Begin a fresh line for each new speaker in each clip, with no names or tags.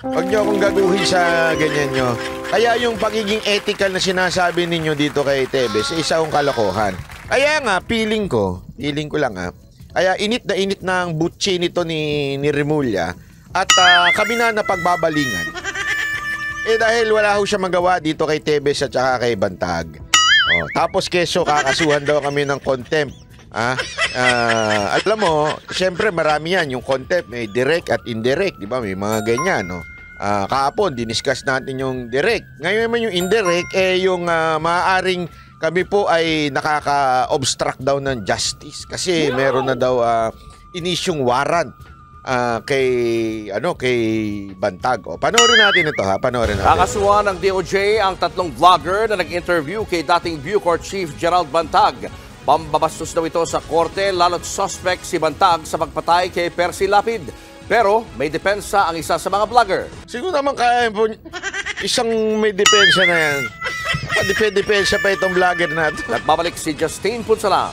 Huwag niyo akong gaguhin sa ganyan nyo. Kaya yung pagiging ethical na sinasabi ninyo dito kay Tebes, isa akong kalokohan. Kaya nga, feeling ko lang kaya init na ang butchi nito ni Remulla at kami na napagbabalingan. Dahil wala ho siya magawa dito kay Tebes at saka kay Bantag. Tapos keso, kakasuhan daw kami ng contempt. Alam mo, syempre marami yan. Yung contempt, may direct at indirect. Di ba? May mga ganyan, no? Kahapon, diniscuss natin yung direct. Ngayon naman yung indirect, yung maaaring kami po ay nakaka-obstruct daw ng justice. Kasi meron na daw inisyong warrant kay Bantag. Panoorin natin ito, panoorin natin.
Kakasuhan ng DOJ ang tatlong vlogger na nag-interview kay dating Bucor Chief Gerald Bantag. Pambabastos daw ito sa korte, lalo't suspect si Bantag sa pagpatay kay Percy Lapid. Pero may depensa ang isa sa mga vlogger.
Siguro naman kaya po isang may depensa na yan. Depensa pa itong vlogger natin.
Nagbabalik si Justine Punsalang.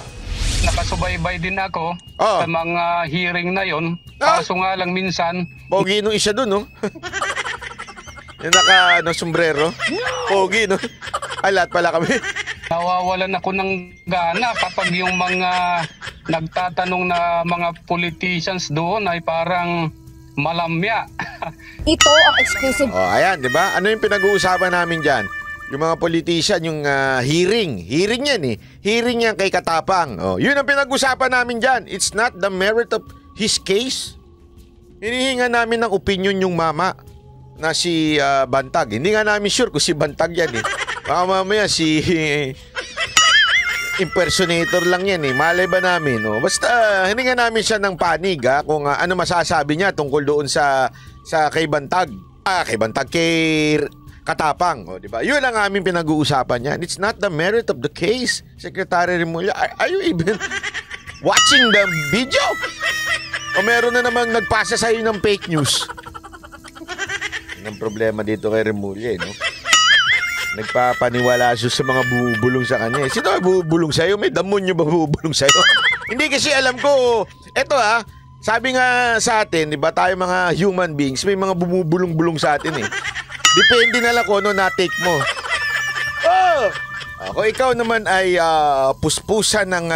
Nakasubaybay din ako sa mga hearing na yon. Kaso nga lang minsan...
Pogi nung isa dun, no? Yung sombrero. Pogi, no? Lahat pala kami.
Nawawalan ako ng gana kapag yung mga nagtatanong na mga politicians doon ay parang malamya.
Ito ang exclusive.
Ayan, di ba? Ano yung pinag-uusapan namin dyan? Yung mga politician, yung hearing. Hearing yan, eh. Hearing yan kay Katapang. Yun ang pinag-uusapan namin dyan. It's not the merit of his case. Hinihinga namin ng opinion yung mama na si Bantag. Hindi nga namin sure kung si Bantag yan, eh. Baka mamaya si impersonator lang yan, eh. Malay ba namin, no? Basta hininga namin siya ng panig, kung ano masasabi niya tungkol doon sa kay Bantag. Kay Bantag, kay Katapang, di ba? Yun ang aming pinag-uusapan niya. It's not the merit of the case, Secretary Remulla. Are you even watching the video? O meron na namang nagpasa sa'yo ng fake news? Yan ang problema dito kay Remulla, no? Nagpapaniwala siya sa mga bubulong sa kanya. Sino ba bubulong sa'yo? May demonyo ba bubulong sa'yo? Hindi kasi alam ko. Eto sabi nga sa atin, di ba tayo mga human beings, may mga bumubulong-bulong sa atin, eh. Depende na lang kung ano na-take mo. Kung ikaw naman ay puspusan ng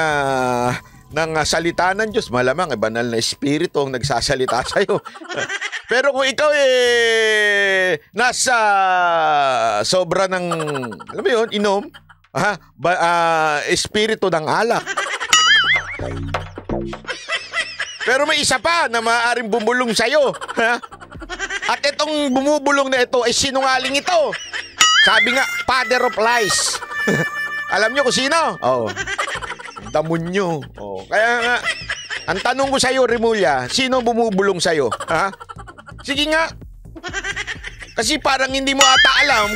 salita ng Diyos, malamang banal na espiritu ang nagsasalita sa'yo. Pero kung ikaw nasa sobra ng, alam mo yun, inom, espiritu ng alak. Pero may isa pa na maaaring bumulong sa'yo. At itong bumubulong na ito ay sinungaling ito. Sabi nga, father of lies. Alam nyo kung sino? Damonyo. Kaya nga, ang tanong ko sa'yo, Remulla, sino bumubulong sa'yo? Sige nga. Kasi parang hindi mo ata alam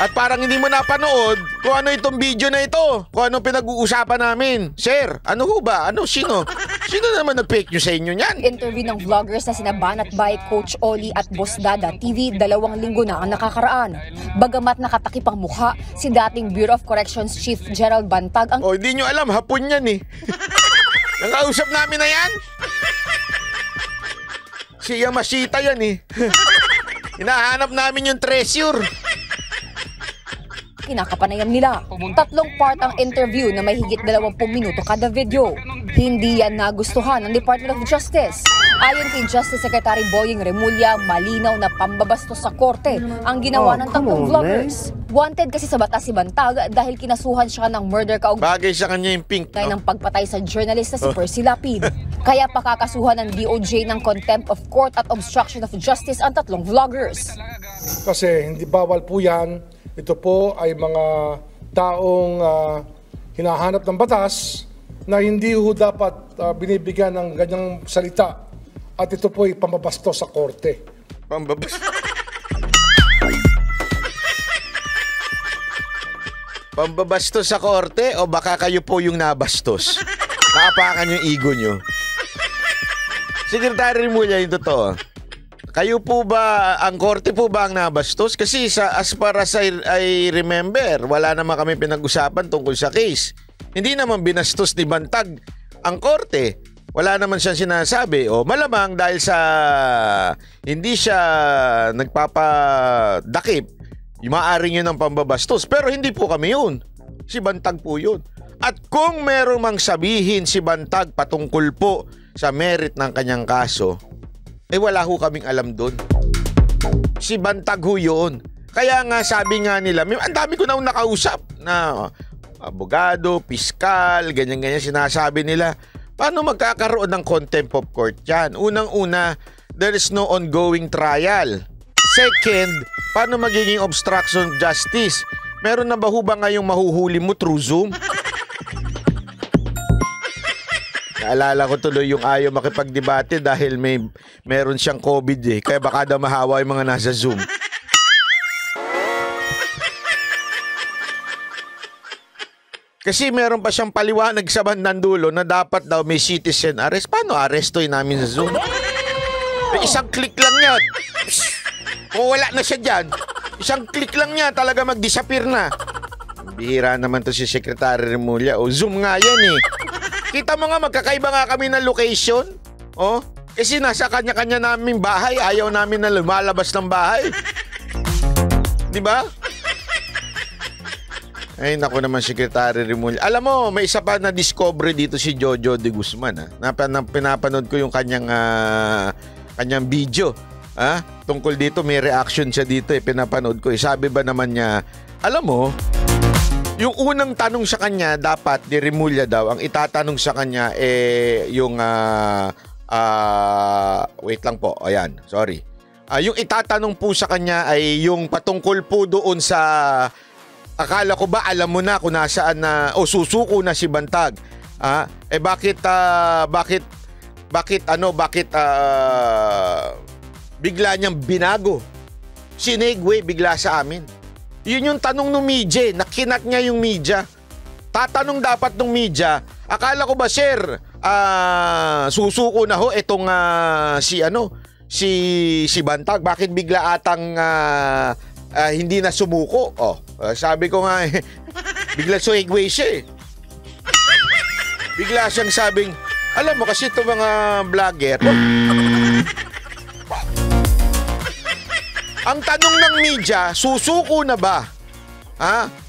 at parang hindi mo napanood kung ano itong video na ito. Kung ano pinag-uusapan namin. Sir, ano ho ba? Sino? Sino naman nag-fake news sa inyo niyan?
Interview ng vloggers na sina Banat by Coach Oli at Boss Dada TV 2 linggo na ang nakakaraan. Bagamat nakatakip ang mukha, si dating Bureau of Corrections Chief Gerald Bantag ang...
Hindi nyo alam, hapon yan, eh. Nakausap namin na yan. Si Yamashita yan, eh. Hinahanap namin yung treasure.
Kinakapanayan nila. 3 part ang interview na may higit 20 minuto kada video. Hindi yan nagustuhan ng Department of Justice. Ayon kay Justice Secretary Boying Remulla, malinaw na pambabastos sa korte ang ginawa ng tatlong vloggers. Wanted kasi sa batas si Bantag dahil kinasuhan siya ng murder
bagay sa kanya yung pink, no?
ng pagpatay sa journalist na si Percy Lapid. Kaya pakakasuhan ng DOJ ng contempt of court at obstruction of justice ang tatlong vloggers.
Kasi hindi bawal po yan. Ito po ay mga taong hinahanap ng batas na hindi ho dapat binibigyan ng ganyang salita. At ito po ay pambabastos sa korte.
Pambabastos sa korte o baka kayo po yung nabastos? Naapakan yung ego nyo. Secretary Remulla, yung totoo. Kayo po ba, ang korte po ba ang nabastos? Kasi as far as I remember, wala naman kami pinag-usapan tungkol sa case. Hindi naman binastos ni Bantag ang korte. Wala naman siyang sinasabi. O malamang dahil sa hindi siya nagpapadakip, maaari yun ng pambabastos. Pero hindi po kami yun. Si Bantag po yun. At kung meron mang sabihin si Bantag patungkol po sa merit ng kanyang kaso, wala ho kaming alam doon. Si Bantag ho yun. Kaya nga sabi nga nila, ang dami ko na nakausap na abogado, piskal, ganyan-ganyan sinasabi nila. Paano magkakaroon ng contempt of court yan? Unang-una, there is no ongoing trial. Second, paano magiging obstruction of justice? Meron na ba ho ba ngayong mahuhuli mo through Zoom? Naalala ko tuloy yung ayaw makipagdebate dahil meron siyang COVID Kaya baka daw mahawa yung mga nasa Zoom. Kasi meron pa siyang paliwanag sa bandang dulo na dapat daw may citizen arrest. Paano arestoy namin sa Zoom? Isang click lang yan. Kung wala na siya dyan, isang click lang niya talaga mag-disappear na. Bihira naman to si Secretary Remulla. Zoom nga yan Kita mo nga magkakaiba nga kami ng location. Kasi nasa kanya-kanya namin bahay. Ayaw namin na lumalabas ng bahay. Diba? Ay, naku naman, Secretary Remulla. Alam mo, may isa pa na discovery dito si Jojo de Guzman. Pinapanood ko yung kanyang video. Tungkol dito, may reaction siya dito. Pinapanood ko. Sabi ba naman niya, alam mo, yung unang tanong sa kanya, dapat ni Remulla daw, ang itatanong sa kanya, yung, wait lang po, ayan, sorry. Yung itatanong po sa kanya ay yung patungkol po doon sa, akala ko ba alam mo na kung nasaan na susuko na si Bantag. Bakit bigla niyang binago? Sinegway bigla sa amin. Yun yung tanong ng media, nakinat niya yung media. Tatanong dapat ng media, akala ko ba sir, susuko na ho itong si Bantag, bakit bigla atang hindi na sumuko? Sabi ko nga bigla suigway siya Bigla siyang sabing, alam mo kasi itong mga vlogger, ang tanong ng media, susuko na ba?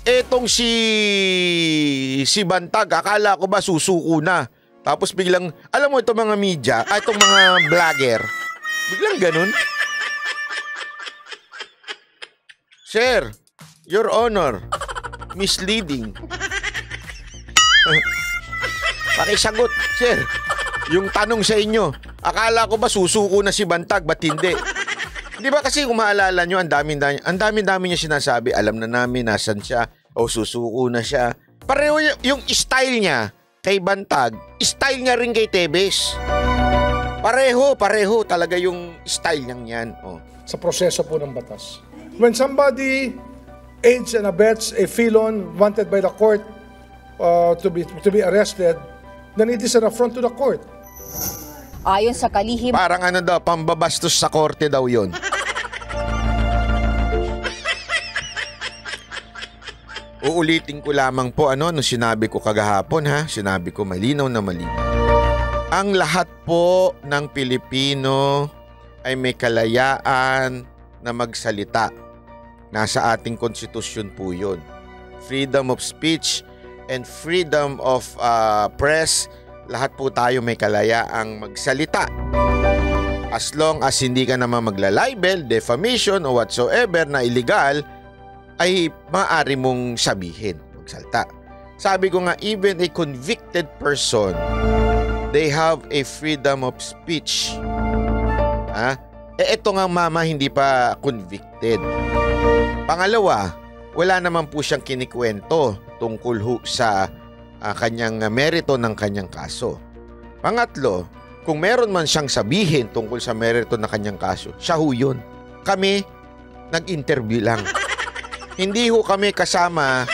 Etong si Bantag, akala ko ba susuko na? Tapos biglang, alam mo itong mga media, itong mga vlogger, biglang ganun. Sir, Your Honor, misleading. Pakisagot, sir. Yung tanong sa inyo, akala ko ba susuko na si Bantag, ba't hindi? Di ba kasi kung maalala nyo, ang dami niya sinasabi, alam na namin nasan siya, susuko na siya. Pareho yung style niya kay Bantag, style niya rin kay Tebes. Pareho talaga yung style niyang yan.
Sa proseso po ng batas. When somebody aids and abets a felon wanted by the court to be arrested, then it is an affront to the court.
Ayon sa kalihim,
parang pambabastos sa korte daw yun. Uulitin ko lamang po nung sinabi ko kagahapon sinabi ko malinaw na malinaw. Ang lahat po ng Pilipino ay may kalayaan na magsalita. Nasa ating konstitusyon po yun. Freedom of speech and freedom of press, lahat po tayo may kalayaang magsalita. As long as hindi ka naman magla-libel, defamation o whatsoever na illegal, ay maaari mong sabihin, magsalita. Sabi ko nga, even a convicted person, they have a freedom of speech. Ito nga mama, hindi pa convicted. Pangalawa, wala naman po siyang kinikwento tungkol sa kanyang merito ng kanyang kaso. Pangatlo, kung meron man siyang sabihin tungkol sa merito ng kanyang kaso, siya ho yun. Kami, nag-interview lang. Hindi ho kami kasama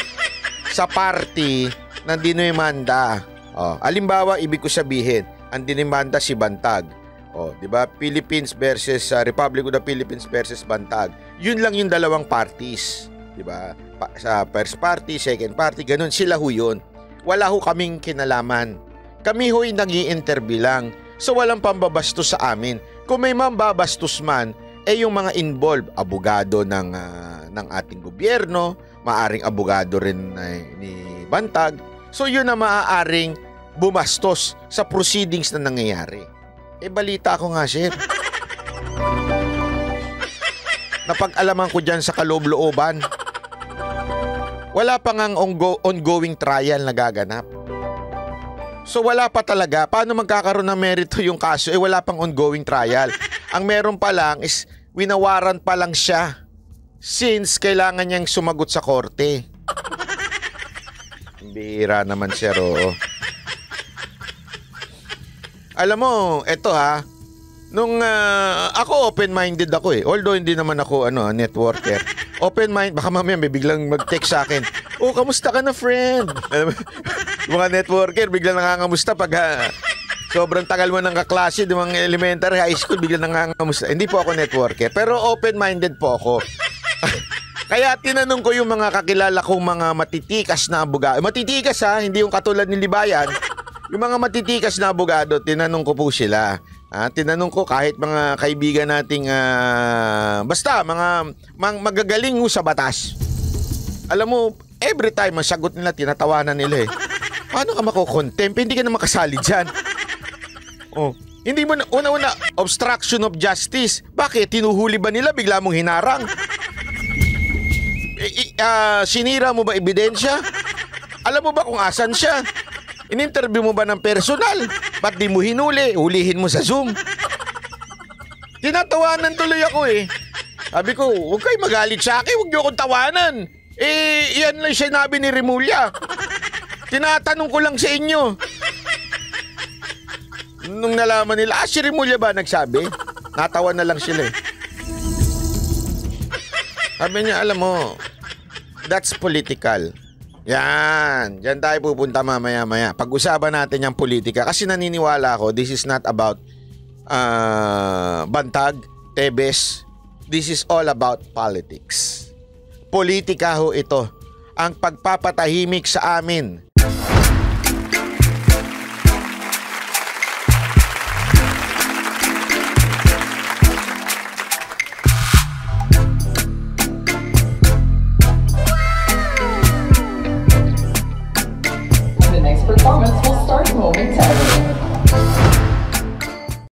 sa party na dinimanda. Alimbawa, ibig ko sabihin, ang dinimanda si Bantag. Di ba? Philippines versus Republic of the Philippines versus Bantag. Yun lang yung dalawang parties. Di ba? Sa first party, second party, ganun. Sila ho yun. Wala ho kaming kinalaman. Kami ho'y nag-i-interview lang. So walang pambabastos sa amin. Kung may mambabastos man, yung mga involved, abogado ng ating gobyerno, maaring abogado rin ni Bantag. So yun na maaaring bumastos sa proceedings na nangyayari. Balita ko nga, Chef. Napag-alaman ko dyan sa kaloob-looban. Wala pa ngang ongoing trial na gaganap. So wala pa talaga. Paano magkakaroon ng merito yung kaso? Wala pang ongoing trial. Ang meron pa lang is winawaran pa lang siya since kailangan niyang sumagot sa korte. Bihira naman siya, oo. Alam mo, eto nung ako open-minded ako although hindi naman ako networker. Open-mind, baka mamaya may biglang mag-text sa akin. Oh, kamusta ka na, friend? Mga networker, biglang nangangamusta pag sobrang tagal mo ng kaklase, di mga elementary, high school, biglang nangangamusta. Hindi po ako networker, pero open-minded po ako. Kaya tinanong ko yung mga kakilala kong mga matitikas na abogado. Matitikas hindi yung katulad ni Libayan. Yung mga matitikas na abogado, tinanong ko po sila. Tinanong ko kahit mga kaibigan nating basta mga magagaling sa batas. Alam mo, every time ang sagot nila, tinatawanan nila Paano ka mako-contempt? Hindi ka na makasali dyan. Hindi mo na, una-una, obstruction of justice. Bakit? Tinuhuli ba nila? Bigla mong hinarang? Sinira mo ba ebidensya? Alam mo ba kung asan siya? In-interview mo ba ng personal? Ba't di mo hinuli? Hulihin mo sa Zoom. Tinatawanan tuloy ako Sabi ko, huwag kayo magalit sa akin. Huwag niyo akong tawanan. Yan lang sinabi ni Remulla. Tinatanong ko lang sa inyo. Nung nalaman nila, si Remulla ba nagsabi? Natawa na lang sila Sabi niya, alam mo, that's political. Yan. Diyan tayo pupunta mamaya-maya. Pag-usapan natin yung politika. Kasi naniniwala ako, this is not about Bantag, Tebes. This is all about politics. Politika ho ito. Ang pagpapatahimik sa amin